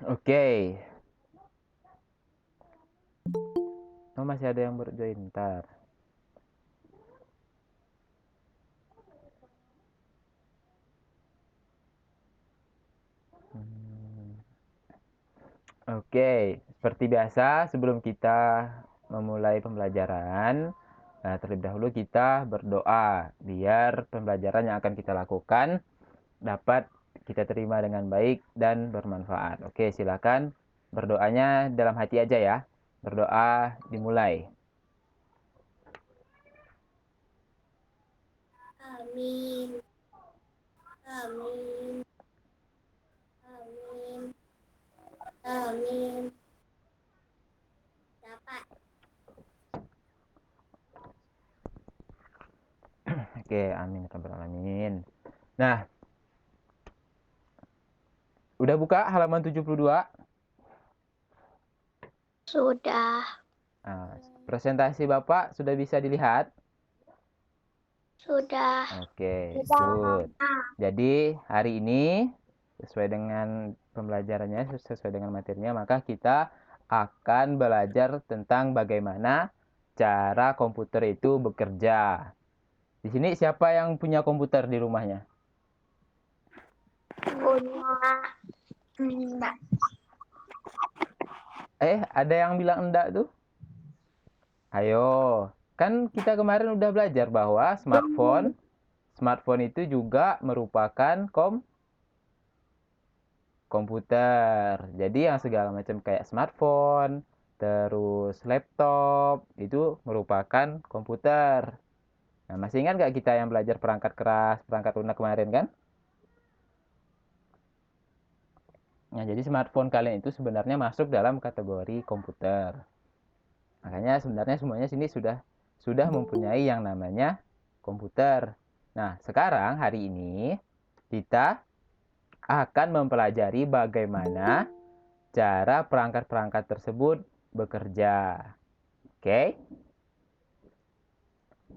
Oke. Oh, masih ada yang berjoin ntar. Oke, seperti biasa sebelum kita memulai pembelajaran, terlebih dahulu kita berdoa biar pembelajaran yang akan kita lakukan dapat kita terima dengan baik dan bermanfaat. Oke, silakan berdoanya dalam hati aja ya. Berdoa dimulai. Amin. Amin. Amin. Amin. Dapat. Oke, amin ya rabbal alamin. Nah, udah buka halaman 72? Sudah. Nah, presentasi Bapak sudah bisa dilihat? Sudah. Oke, Sudah. good. Jadi hari ini sesuai dengan pembelajarannya, sesuai dengan materinya, maka kita akan belajar tentang bagaimana cara komputer itu bekerja. Di sini siapa yang punya komputer di rumahnya? Punya. Enggak. Ada yang bilang enggak tuh? Ayo, kan kita kemarin udah belajar bahwa smartphone itu juga merupakan komputer. Jadi yang segala macam kayak smartphone, terus laptop, itu merupakan komputer. Nah, masih ingat nggak kita yang belajar perangkat keras, perangkat lunak kemarin kan? Nah, jadi smartphone kalian itu sebenarnya masuk dalam kategori komputer. Makanya sebenarnya semuanya sini sudah mempunyai yang namanya komputer. Nah, sekarang hari ini kita akan mempelajari bagaimana cara perangkat-perangkat tersebut bekerja. Oke?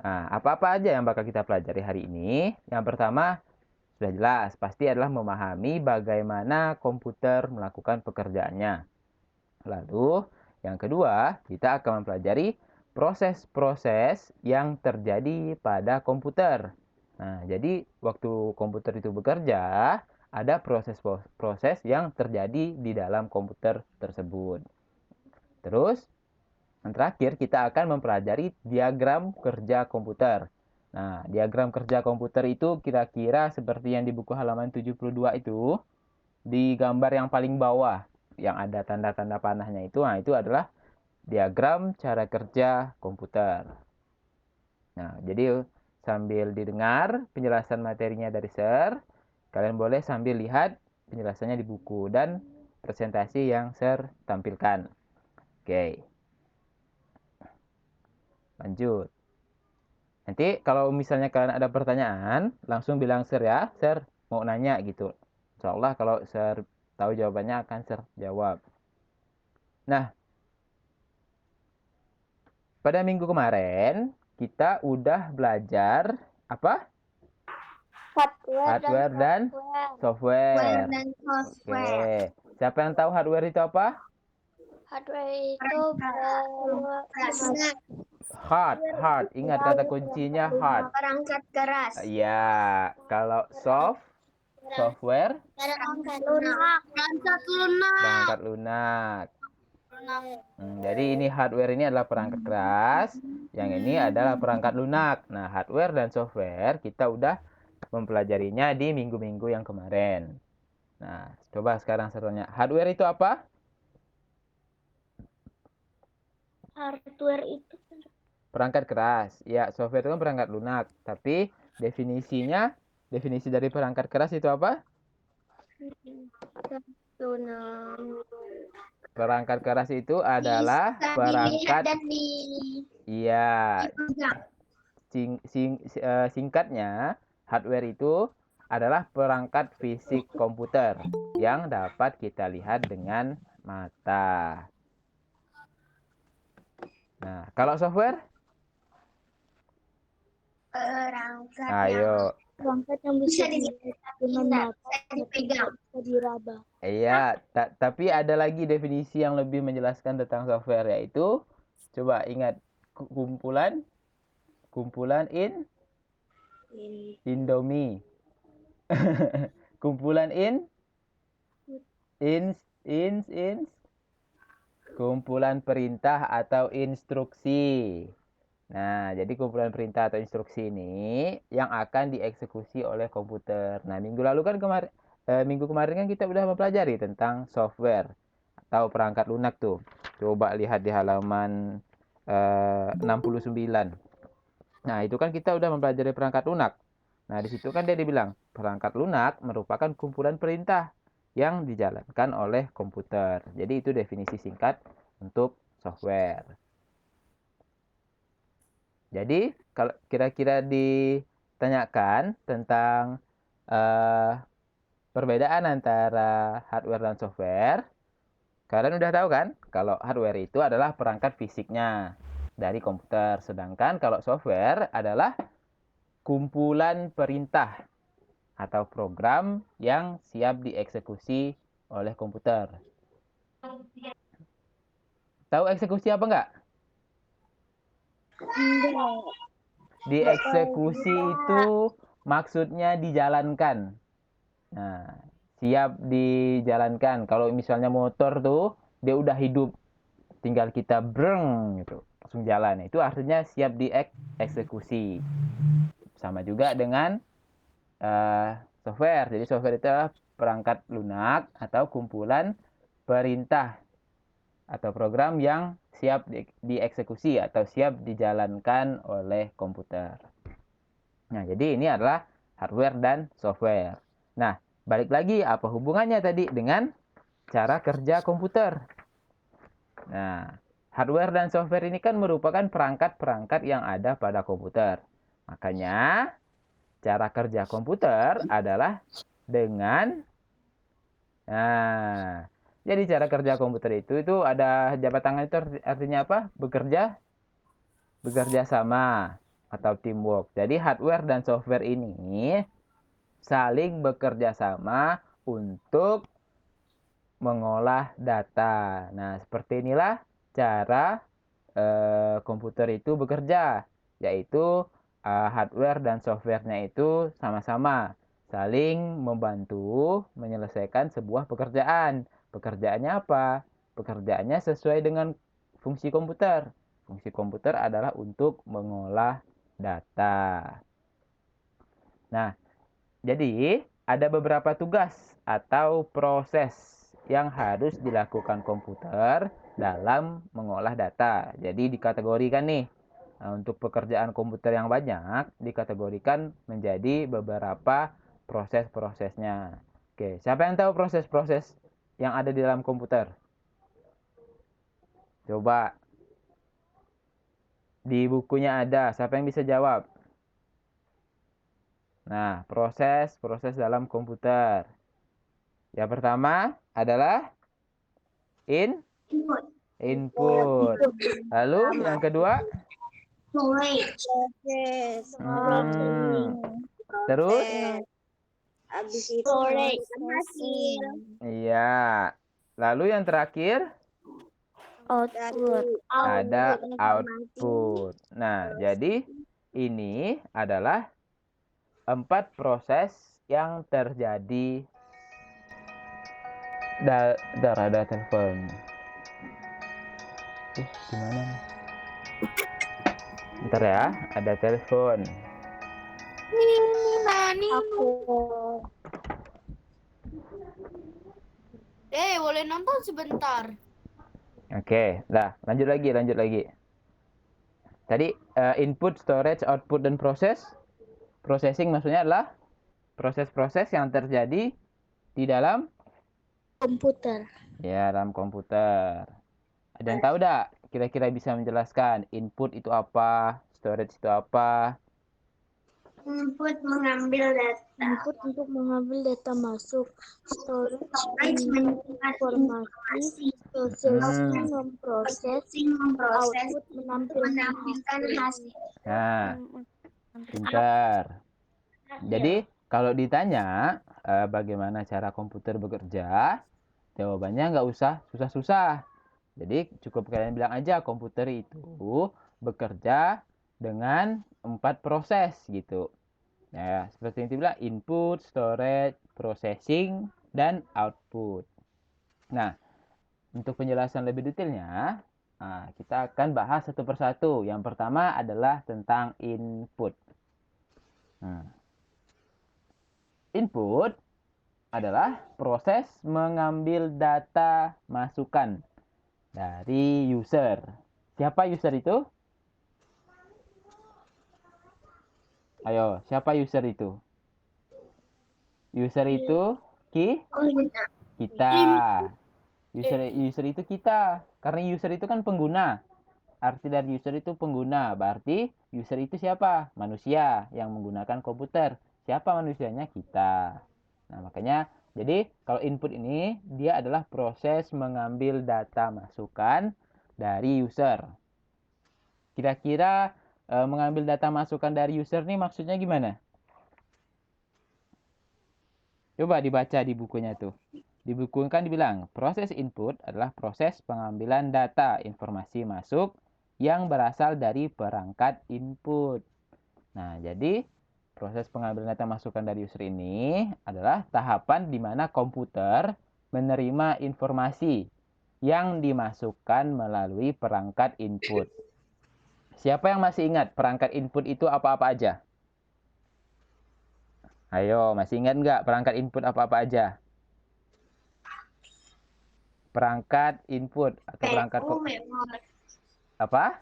Nah, apa-apa aja yang bakal kita pelajari hari ini? Yang pertama, sudah jelas, pasti adalah memahami bagaimana komputer melakukan pekerjaannya. Lalu, yang kedua, kita akan mempelajari proses-proses yang terjadi pada komputer. Nah, jadi waktu komputer itu bekerja, ada proses-proses yang terjadi di dalam komputer tersebut. Terus, yang terakhir, kita akan mempelajari diagram kerja komputer. Nah, diagram kerja komputer itu kira-kira seperti yang di buku halaman 72 itu, di gambar yang paling bawah, yang ada tanda-tanda panahnya itu, nah itu adalah diagram cara kerja komputer. Nah, jadi sambil didengar penjelasan materinya dari Sir, kalian boleh sambil lihat penjelasannya di buku dan presentasi yang Sir tampilkan. Oke. Lanjut. Nanti kalau misalnya kalian ada pertanyaan, langsung bilang Sir ya. Sir mau nanya gitu. Insya Allah kalau Sir tahu jawabannya akan Sir jawab. Nah, pada minggu kemarin kita udah belajar apa? Hardware dan Hardware software. dan Oke. software. Siapa yang tahu hardware itu apa? Hardware itu perangkat Hard. Ingat kata kuncinya hard. perangkat keras. Ya, kalau software, Perangkat lunak. Perangkat lunak. perangkat lunak. Jadi ini hardware ini adalah perangkat keras, yang ini adalah perangkat lunak. Nah, hardware dan software kita udah mempelajarinya di minggu-minggu yang kemarin. Nah, coba sekarang saya tanya, hardware itu apa? Hardware itu Perangkat keras. Ya, software itu kan perangkat lunak. Tapi definisi dari perangkat keras itu apa? lunak. Perangkat keras itu adalah Bisa dilihat perangkat, dan iya, dipegang. singkatnya, hardware itu adalah perangkat fisik komputer yang dapat kita lihat dengan mata. Nah, kalau software? Perangkat yang Ayo. Perangkat yang bisa dilihat dengan mata tapi tidak bisa diraba. Iya, tapi ada lagi definisi yang lebih menjelaskan tentang software, yaitu coba ingat kumpulan Indomie. Kumpulan kumpulan perintah atau instruksi. Nah, jadi kumpulan perintah atau instruksi ini yang akan dieksekusi oleh komputer. Nah, minggu kemarin kan kita udah mempelajari tentang software atau perangkat lunak tuh. Coba lihat di halaman 69. Nah, itu kan kita udah mempelajari perangkat lunak. Nah, di situ kan dia dibilang, perangkat lunak merupakan kumpulan perintah yang dijalankan oleh komputer. Jadi itu definisi singkat untuk software. Jadi, kalau kira-kira ditanyakan tentang perbedaan antara hardware dan software, kalian udah tahu kan? Kalau hardware itu adalah perangkat fisiknya dari komputer, sedangkan kalau software adalah kumpulan perintah atau program yang siap dieksekusi oleh komputer. Tahu eksekusi apa enggak? Enggak. Dieksekusi itu maksudnya dijalankan. Nah, siap dijalankan. Kalau misalnya motor tuh, dia udah hidup. Tinggal kita breng gitu, langsung jalan. Itu artinya siap dieksekusi. Sama juga dengan software. Jadi software itu adalah perangkat lunak atau kumpulan perintah atau program yang siap dieksekusi atau siap dijalankan oleh komputer. Nah, jadi ini adalah hardware dan software. Nah, balik lagi, apa hubungannya tadi dengan cara kerja komputer? Nah, hardware dan software ini kan merupakan perangkat-perangkat yang ada pada komputer. Makanya, cara kerja komputer adalah dengan jadi cara kerja komputer itu ada jabat tangan itu artinya apa? Bekerja sama atau teamwork. Jadi hardware dan software ini saling bekerja sama untuk mengolah data. Nah, seperti inilah cara komputer itu bekerja, yaitu hardware dan softwarenya itu sama-sama saling membantu menyelesaikan sebuah pekerjaan. Pekerjaannya apa? Pekerjaannya sesuai dengan fungsi komputer. Fungsi komputer adalah untuk mengolah data. Nah, jadi ada beberapa tugas atau proses yang harus dilakukan komputer dalam mengolah data. Jadi dikategorikan nih. Nah, untuk pekerjaan komputer yang banyak dikategorikan menjadi beberapa proses-prosesnya. Oke, siapa yang tahu proses-proses yang ada di dalam komputer? Coba. Di bukunya ada. Siapa yang bisa jawab? Nah, proses dalam komputer. Yang pertama adalah input. Lalu yang kedua? Terus? Habis itu hasil. Iya. Lalu yang terakhir? Output. Ada output. Nah, jadi ini adalah 4 proses yang terjadi. Ada telepon. Gimana nih? Bentar ya, ada telepon. Boleh nonton sebentar. Oke, lah lanjut lagi. Tadi input, storage, output, dan proses. Processing maksudnya adalah proses-proses yang terjadi di dalam Komputer. ya, dalam komputer. Ada yang tahu dah? Kira-kira bisa menjelaskan input itu apa, storage itu apa? Input mengambil data. Input untuk mengambil data masuk. Storage informasi. Processing memproses. Output menampilkan hasil. Nah, pintar. Jadi kalau ditanya bagaimana cara komputer bekerja, jawabannya nggak usah susah-susah. Jadi cukup kalian bilang aja komputer itu bekerja dengan 4 proses gitu. Nah, seperti yang dibilang input, storage, processing, dan output. Nah, untuk penjelasan lebih detailnya, kita akan bahas satu persatu. Yang pertama adalah tentang input. Input adalah proses mengambil data masukan dari user. Siapa user itu? Ayo, siapa user itu? User itu kita. User itu kita. Karena user itu kan pengguna. Arti dari user itu pengguna. Berarti user itu siapa? Manusia yang menggunakan komputer. Siapa manusianya? Kita. Nah, makanya jadi kalau input ini dia adalah proses mengambil data masukan dari user. Kira-kira mengambil data masukan dari user nih maksudnya gimana? Coba dibaca di bukunya tuh. Di buku kan dibilang, proses input adalah proses pengambilan data informasi masuk yang berasal dari perangkat input. Nah, jadi proses pengambilan data masukan dari user ini adalah tahapan di mana komputer menerima informasi yang dimasukkan melalui perangkat input. Siapa yang masih ingat perangkat input itu apa-apa aja? Ayo, masih ingat nggak perangkat input apa-apa aja? Perangkat input atau perangkat apa?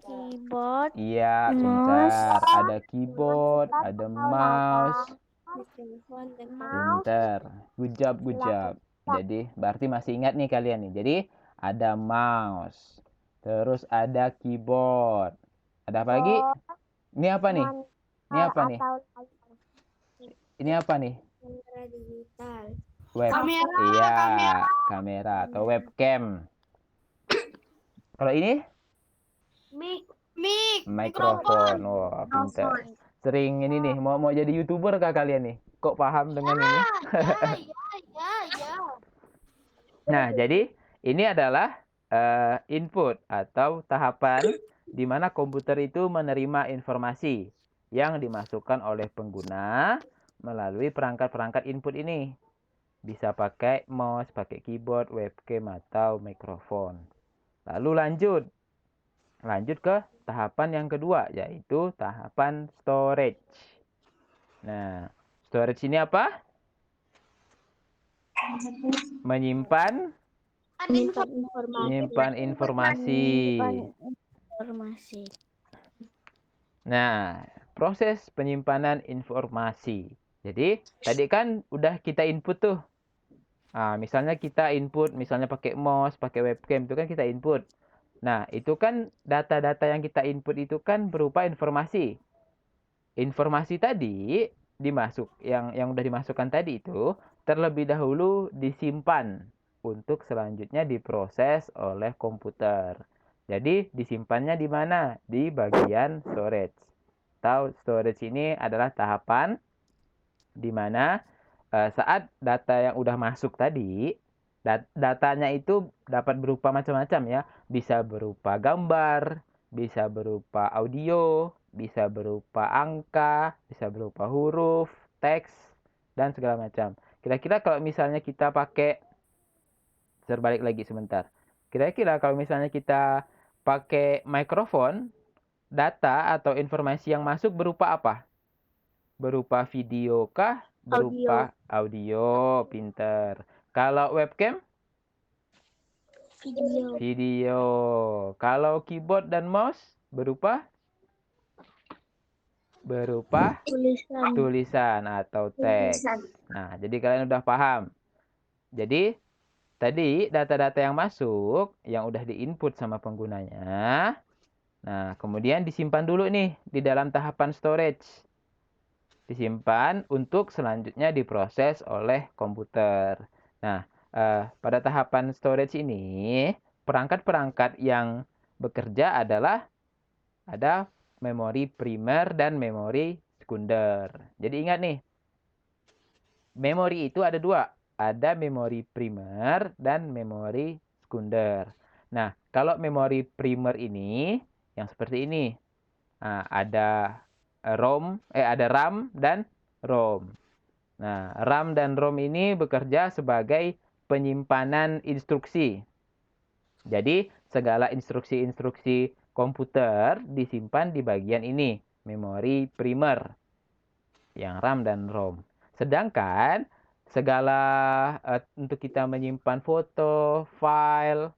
Keyboard, Iya, pintar. Ada keyboard, ada mouse. Pintar. Good job, good job. Jadi, berarti masih ingat nih kalian nih. Jadi, ada mouse. Terus ada keyboard. Ada apa lagi? Ini apa nih? Ini apa nih? Ini apa nih? kamera digital. Iya, kamera atau webcam. Kalau ini? Mikrofon. Wah, pintar. Sering ini nih, mau jadi YouTuber kah kalian nih? Kok paham dengan ini? Nah, jadi ini adalah input atau tahapan di mana komputer itu menerima informasi yang dimasukkan oleh pengguna melalui perangkat-perangkat input ini. Bisa pakai mouse, pakai keyboard, webcam, atau mikrofon. Lalu lanjut ke tahapan yang kedua, yaitu tahapan storage. Nah, storage ini apa? Menyimpan informasi. Nah, proses penyimpanan informasi. Jadi, tadi kan udah kita input tuh. Misalnya kita input, misalnya pakai mouse, pakai webcam, itu kan kita input. Nah, itu kan data-data yang kita input itu kan berupa informasi. Informasi tadi yang udah dimasukkan tadi itu terlebih dahulu disimpan untuk selanjutnya diproses oleh komputer. Jadi disimpannya di mana? Di bagian storage. Atau storage ini adalah tahapan di mana saat data yang udah masuk tadi, datanya itu dapat berupa macam-macam ya. Bisa berupa gambar, bisa berupa audio, bisa berupa angka, bisa berupa huruf, teks, dan segala macam. Kira-kira kalau misalnya kita pakai, terbalik lagi sebentar. Kira-kira kalau misalnya kita pakai mikrofon, data atau informasi yang masuk berupa apa? Berupa video kah? Berupa audio, pinter. Kalau webcam? Video. Kalau keyboard dan mouse berupa tulisan atau teks. Nah, jadi kalian udah paham. Jadi tadi data-data yang masuk yang udah diinput sama penggunanya. Nah, kemudian disimpan dulu nih di dalam tahapan storage. Disimpan untuk selanjutnya diproses oleh komputer. Nah, pada tahapan storage ini, perangkat-perangkat yang bekerja adalah ada memori primer dan memori sekunder. Jadi ingat nih, memori itu ada dua. Ada memori primer dan memori sekunder. Nah, kalau memori primer ini yang seperti ini. Nah, ada ada RAM dan ROM. Nah, RAM dan ROM ini bekerja sebagai penyimpanan instruksi. Jadi, segala instruksi-instruksi komputer disimpan di bagian ini, memori primer, yang RAM dan ROM. Sedangkan, segala untuk kita menyimpan foto, file,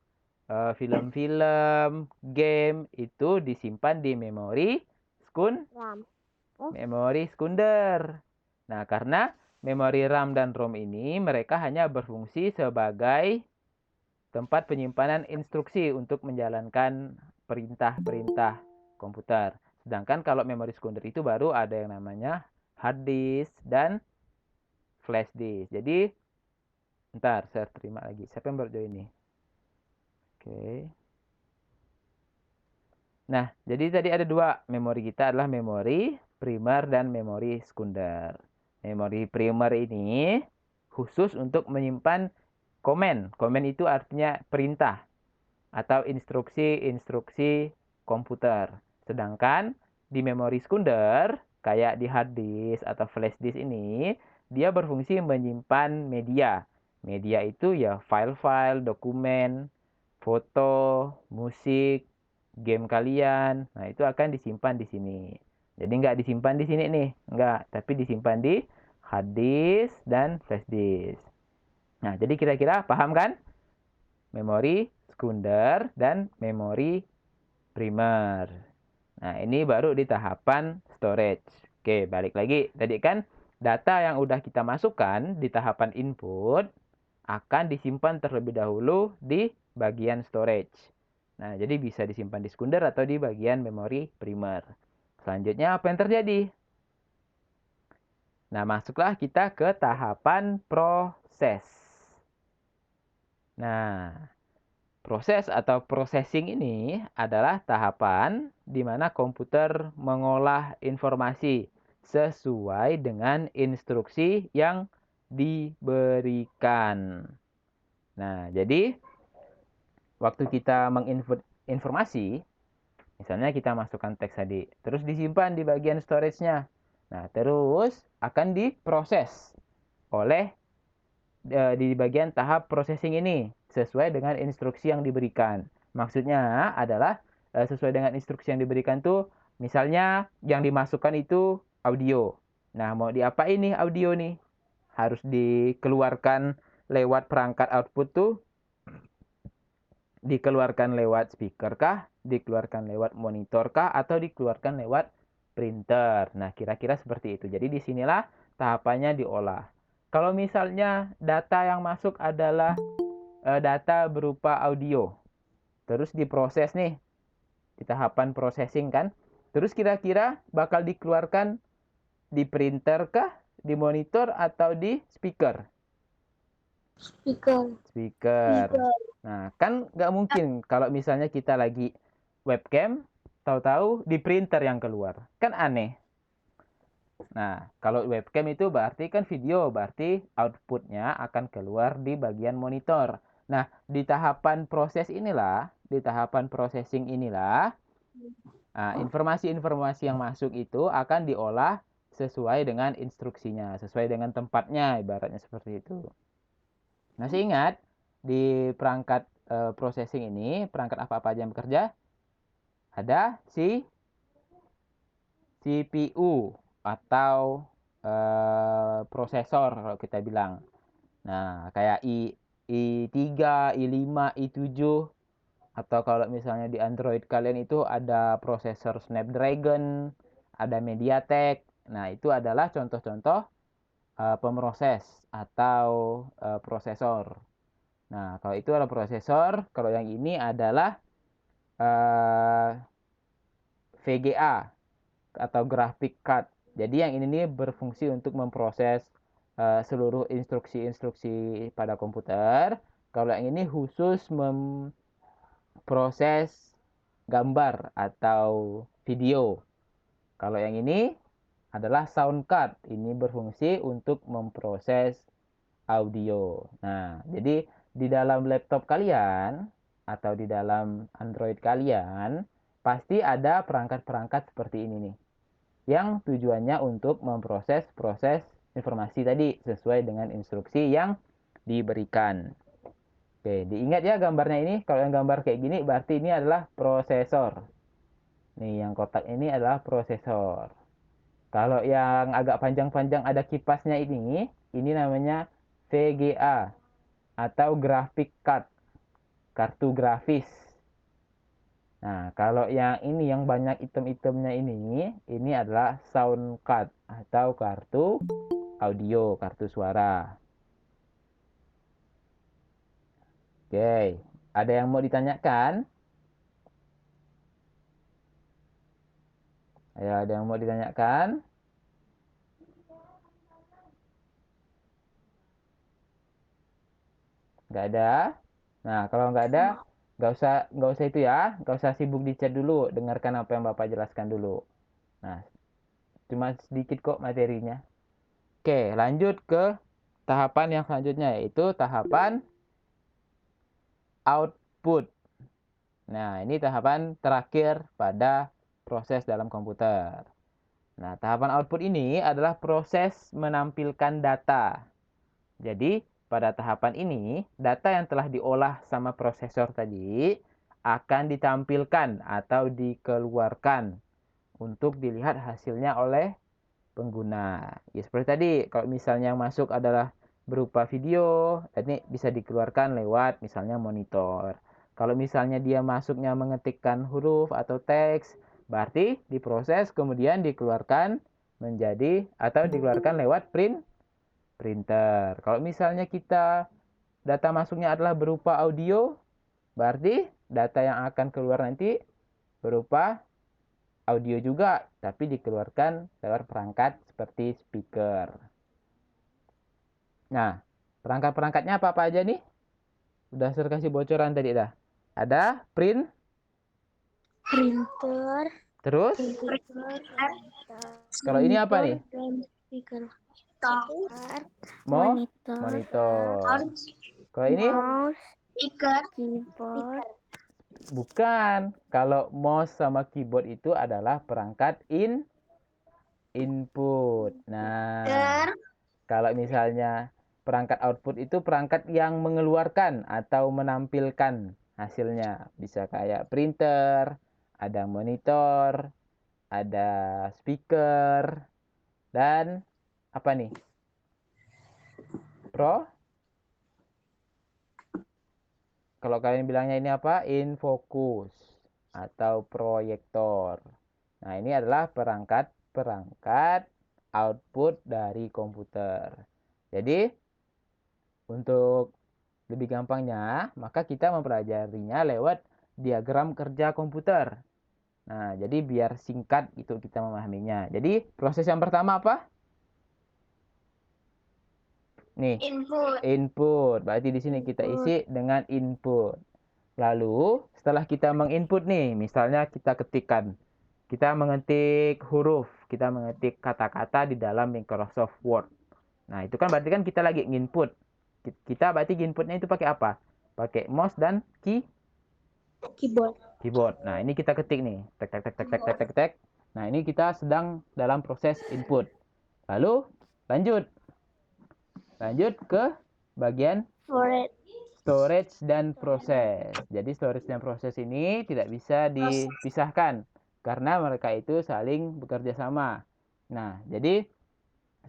film-film, game, itu disimpan di memori memori sekunder. Nah, karena memori RAM dan ROM ini mereka hanya berfungsi sebagai tempat penyimpanan instruksi untuk menjalankan perintah-perintah komputer. Sedangkan kalau memori sekunder itu baru ada yang namanya hard disk dan flash disk. Jadi, ntar saya terima lagi. Siapa yang baru join ini? Oke. Nah, jadi tadi ada dua. Memori kita adalah memori primer dan memori sekunder. Memori primer ini khusus untuk menyimpan komen. Komen itu artinya perintah atau instruksi-instruksi komputer. Sedangkan di memori sekunder, kayak di hard disk atau flash disk ini, dia berfungsi menyimpan media. Media itu ya file-file, dokumen, foto, musik, game kalian. Nah, itu akan disimpan di sini. Jadi nggak disimpan di sini nih, nggak, tapi disimpan di hard disk dan flash disk. Nah, jadi kira-kira paham kan? Memori sekunder dan memori primer. Nah, ini baru di tahapan storage. Oke, balik lagi. Tadi kan data yang udah kita masukkan di tahapan input akan disimpan terlebih dahulu di bagian storage. Nah, jadi bisa disimpan di sekunder atau di bagian memori primer. Selanjutnya apa yang terjadi? Nah, masuklah kita ke tahapan proses. Nah, proses atau processing ini adalah tahapan di mana komputer mengolah informasi sesuai dengan instruksi yang diberikan. Nah, jadi waktu kita menginput informasi, misalnya kita masukkan teks tadi, terus disimpan di bagian storage-nya. Nah, terus akan diproses oleh di bagian tahap processing ini sesuai dengan instruksi yang diberikan. Maksudnya adalah sesuai dengan instruksi yang diberikan tuh, misalnya yang dimasukkan itu audio. Nah, mau diapain nih audio nih? Harus dikeluarkan lewat perangkat output tuh, dikeluarkan lewat speaker kah, dikeluarkan lewat monitor kah, atau dikeluarkan lewat printer. Nah, kira-kira seperti itu. Jadi disinilah tahapannya diolah. Kalau misalnya data yang masuk adalah data berupa audio, terus diproses nih di tahapan processing kan, terus kira-kira bakal dikeluarkan di printer kah, di monitor, atau di speaker? Speaker. Nah, kan nggak mungkin kalau misalnya kita lagi webcam, tahu-tahu di printer yang keluar. Kan aneh. Nah, kalau webcam itu berarti kan video, berarti outputnya akan keluar di bagian monitor. Nah, di tahapan proses inilah, di tahapan processing inilah, informasi-informasi yang masuk itu akan diolah sesuai dengan instruksinya, sesuai dengan tempatnya, ibaratnya seperti itu. Masih ingat, di perangkat processing ini, perangkat apa-apa aja yang bekerja? Ada si CPU atau prosesor kalau kita bilang. Nah, kayak i3, i5, i7, atau kalau misalnya di Android kalian itu ada prosesor Snapdragon, ada MediaTek. Nah, itu adalah contoh-contoh pemroses atau prosesor. Nah, kalau itu adalah prosesor, kalau yang ini adalah VGA atau graphic card. Jadi yang ini nih berfungsi untuk memproses seluruh instruksi-instruksi pada komputer. Kalau yang ini khusus memproses gambar atau video. Kalau yang ini adalah sound card. Ini berfungsi untuk memproses audio. Nah, jadi di dalam laptop kalian atau di dalam Android kalian pasti ada perangkat-perangkat seperti ini nih, yang tujuannya untuk memproses informasi tadi sesuai dengan instruksi yang diberikan. Oke, diingat ya gambarnya ini. Kalau yang gambar kayak gini berarti ini adalah prosesor. Nih, yang kotak ini adalah prosesor. Kalau yang agak panjang-panjang ada kipasnya ini namanya VGA atau graphic card, kartu grafis. Nah, kalau yang ini yang banyak item-itemnya ini adalah sound card atau kartu audio, kartu suara. Oke, ada yang mau ditanyakan? Ayo, ada yang mau ditanyakan? Nggak ada? Nah, kalau nggak ada, nggak usah itu ya, nggak usah sibuk di chat dulu, dengarkan apa yang Bapak jelaskan dulu. Nah, cuma sedikit kok materinya. Oke, lanjut ke tahapan yang selanjutnya, yaitu tahapan output. Nah, ini tahapan terakhir pada proses dalam komputer. Nah, tahapan output ini adalah proses menampilkan data. Jadi, pada tahapan ini, data yang telah diolah sama prosesor tadi akan ditampilkan atau dikeluarkan untuk dilihat hasilnya oleh pengguna. Ya, seperti tadi, kalau misalnya yang masuk adalah berupa video, ini bisa dikeluarkan lewat misalnya monitor. Kalau misalnya dia masuknya mengetikkan huruf atau teks, berarti diproses kemudian dikeluarkan menjadi atau dikeluarkan lewat printer. Kalau misalnya kita data masuknya adalah berupa audio, berarti data yang akan keluar nanti berupa audio juga, tapi dikeluarkan lewat perangkat seperti speaker. Nah, perangkat-perangkatnya apa aja nih? Udah saya kasih bocoran tadi dah. Ada printer, terus kalau ini apa nih? speaker, monitor. Kalau ini mouse, speaker, keyboard. Bukan. Kalau mouse sama keyboard itu adalah perangkat input. Nah, kalau misalnya perangkat output itu perangkat yang mengeluarkan atau menampilkan hasilnya. Bisa kayak printer, ada monitor, ada speaker, dan apa nih? Kalau kalian bilangnya ini apa? Infocus atau proyektor. Nah, ini adalah perangkat-perangkat output dari komputer. Jadi, untuk lebih gampangnya, maka kita mempelajarinya lewat diagram kerja komputer. Nah, jadi biar singkat itu kita memahaminya. Jadi, proses yang pertama apa? Nih, input. Berarti di sini kita isi dengan input. Lalu, setelah kita menginput nih, misalnya kita ketikkan, kita mengetik huruf, kita mengetik kata-kata di dalam Microsoft Word. Nah, itu kan berarti kan kita lagi nginput. Kita berarti inputnya itu pakai apa? Pakai mouse dan keyboard. Nah, ini kita ketik nih. Tek tek tek tek tek tek tek tek. Nah, ini kita sedang dalam proses input. Lalu lanjut ke bagian storage dan proses. Jadi storage dan proses ini tidak bisa dipisahkan karena mereka itu saling bekerja sama. Nah, jadi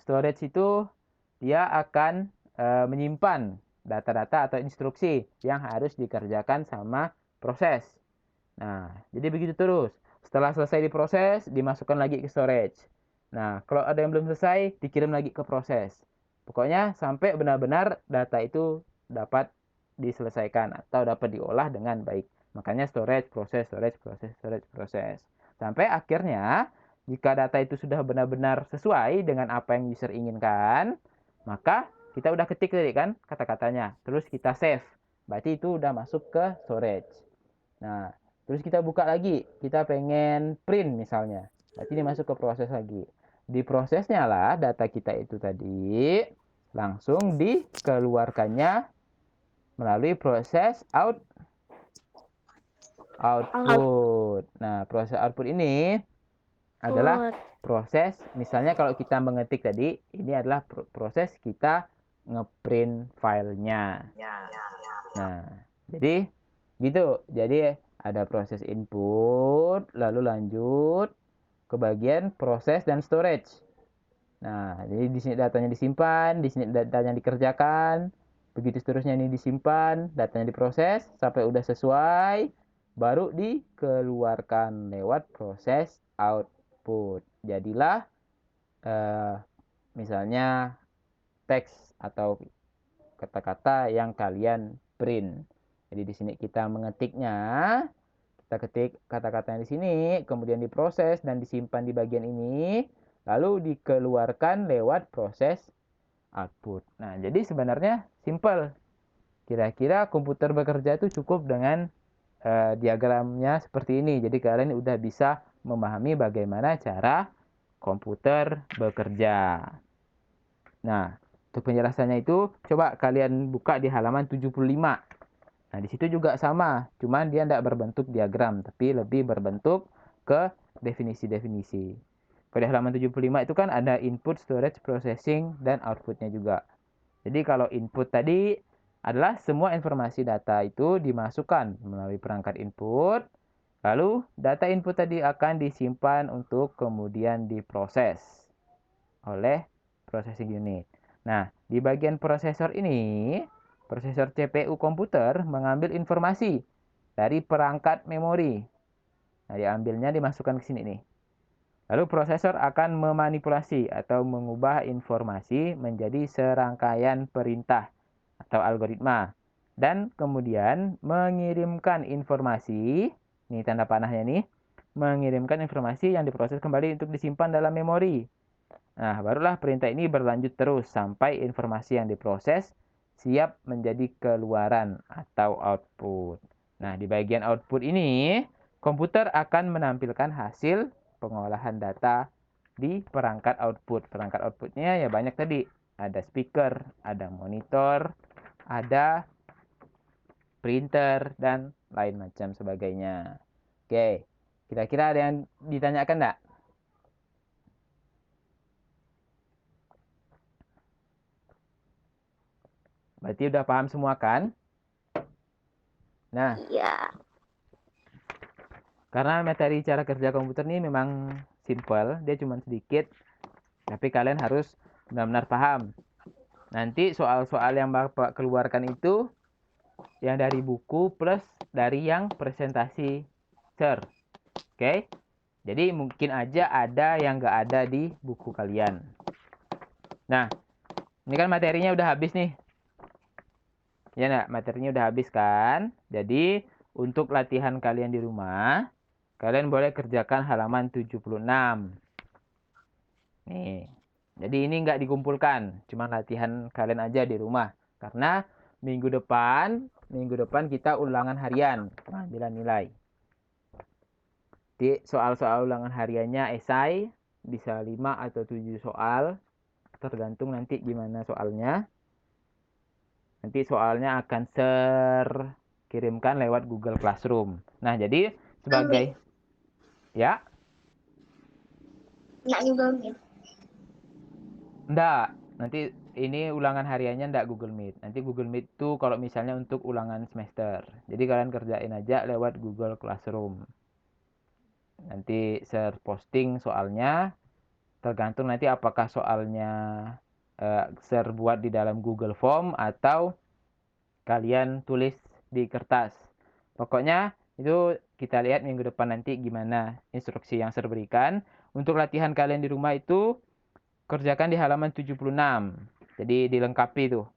storage itu dia akan menyimpan data-data atau instruksi yang harus dikerjakan sama proses. Nah, jadi begitu terus. Setelah selesai diproses, dimasukkan lagi ke storage. Nah, kalau ada yang belum selesai, dikirim lagi ke proses. Pokoknya sampai benar-benar data itu dapat diselesaikan atau dapat diolah dengan baik. Makanya storage, proses, storage, proses, storage, proses. Sampai akhirnya, jika data itu sudah benar-benar sesuai dengan apa yang user inginkan, maka kita udah ketik tadi kan kata-katanya. Terus kita save. Berarti itu udah masuk ke storage. Nah, terus kita buka lagi. Kita pengen print misalnya. Berarti ini masuk ke proses lagi. diprosesnya lah data kita itu tadi, langsung dikeluarkannya melalui proses output. Nah, proses output ini adalah proses, misalnya kalau kita mengetik tadi, ini adalah proses kita ngeprint filenya. Nah, jadi gitu. Jadi ada proses input, lalu lanjut ke bagian proses dan storage. Nah, jadi di sini datanya disimpan, di sini datanya dikerjakan, begitu seterusnya ini disimpan, datanya diproses sampai udah sesuai, baru dikeluarkan lewat proses output. Jadilah misalnya teks atau kata-kata yang kalian print. Jadi di sini kita mengetiknya, kita ketik kata-katanya di sini, kemudian diproses dan disimpan di bagian ini, lalu dikeluarkan lewat proses output. Nah, jadi sebenarnya simple. Kira-kira komputer bekerja itu cukup dengan diagramnya seperti ini. Jadi kalian udah bisa memahami bagaimana cara komputer bekerja. Nah, untuk penjelasannya itu coba kalian buka di halaman 75. Nah, di situ juga sama, cuman dia tidak berbentuk diagram, tapi lebih berbentuk ke definisi-definisi. Pada halaman 75 itu kan ada input, storage, processing, dan outputnya juga. Jadi kalau input tadi adalah semua informasi data itu dimasukkan melalui perangkat input, lalu data input tadi akan disimpan untuk kemudian diproses oleh processing unit. Nah, di bagian prosesor ini, prosesor CPU komputer mengambil informasi dari perangkat memori. Nah, diambilnya dimasukkan ke sini nih. Lalu prosesor akan memanipulasi atau mengubah informasi menjadi serangkaian perintah atau algoritma. Dan kemudian mengirimkan informasi, ini tanda panahnya nih, mengirimkan informasi yang diproses kembali untuk disimpan dalam memori. Nah, barulah perintah ini berlanjut terus sampai informasi yang diproses siap menjadi keluaran atau output. Nah, di bagian output ini, komputer akan menampilkan hasil pengolahan data di perangkat output. Perangkat outputnya ya banyak tadi. Ada speaker, ada monitor, ada printer, dan lain macam sebagainya. Oke, kira-kira ada yang ditanyakan enggak? Berarti udah paham semua kan? Nah, Iya. karena materi cara kerja komputer ini memang simple, dia cuma sedikit, tapi kalian harus benar-benar paham. Nanti soal-soal yang Bapak keluarkan itu yang dari buku plus dari yang presentasi SER. Oke? Jadi mungkin aja ada yang nggak ada di buku kalian. Nah, ini kan materinya udah habis nih. Ya nggak? Materinya udah habis kan? Jadi untuk latihan kalian di rumah, kalian boleh kerjakan halaman 76. Nih. Jadi ini nggak dikumpulkan, cuma latihan kalian aja di rumah. Karena minggu depan kita ulangan harian, pengambilan nilai. Di soal-soal ulangan hariannya esai, bisa 5 atau 7 soal, tergantung nanti gimana soalnya. Nanti soalnya akan kirimkan lewat Google Classroom. Nah, jadi sebagai ya, Nggak Google Meet. enggak. Nanti ini ulangan hariannya enggak Google Meet. Nanti Google Meet itu kalau misalnya untuk ulangan semester. Jadi kalian kerjain aja lewat Google Classroom. Nanti share posting soalnya, tergantung nanti apakah soalnya share buat di dalam Google Form atau kalian tulis di kertas. Pokoknya itu kita lihat minggu depan nanti gimana instruksi yang share berikan. Untuk latihan kalian di rumah itu kerjakan di halaman 76. Jadi dilengkapi tuh.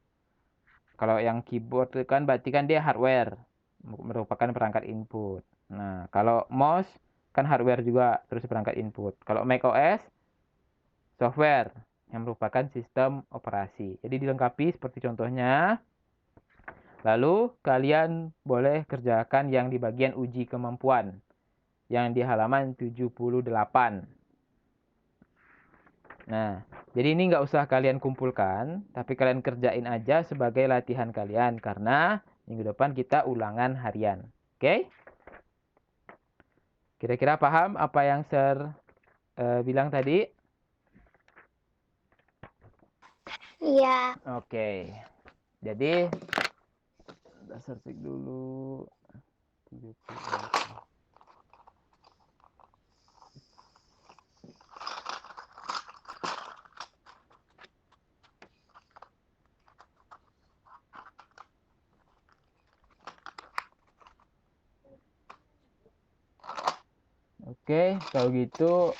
Kalau yang keyboard itu kan berarti kan dia hardware, merupakan perangkat input. Nah, kalau mouse kan hardware juga, terus perangkat input. Kalau macOS software yang merupakan sistem operasi. Jadi dilengkapi seperti contohnya. Lalu kalian boleh kerjakan yang di bagian uji kemampuan yang di halaman 78. Nah, jadi ini nggak usah kalian kumpulkan, tapi kalian kerjain aja sebagai latihan kalian. Karena minggu depan kita ulangan harian. Oke? Kira-kira paham apa yang Sir bilang tadi? Iya. Oke. Jadi, dasar cek dulu. 30. Oke, kalau gitu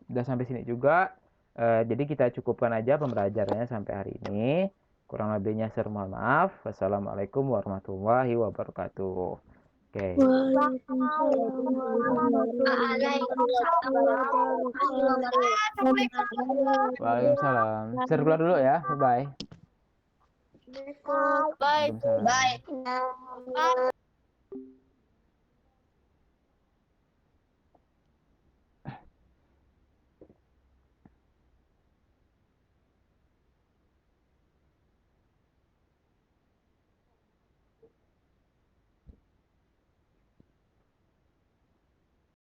udah sampai sini juga. Jadi kita cukupkan aja pembelajarannya sampai hari ini. Kurang lebihnya saya mohon maaf. Wassalamualaikum warahmatullahi wabarakatuh. Oke. Waalaikumsalam warahmatullahi wabarakatuh. Waalaikumsalam. Saya keluar dulu ya. Bye-bye. Bye. Waalaikumsalam. Bye.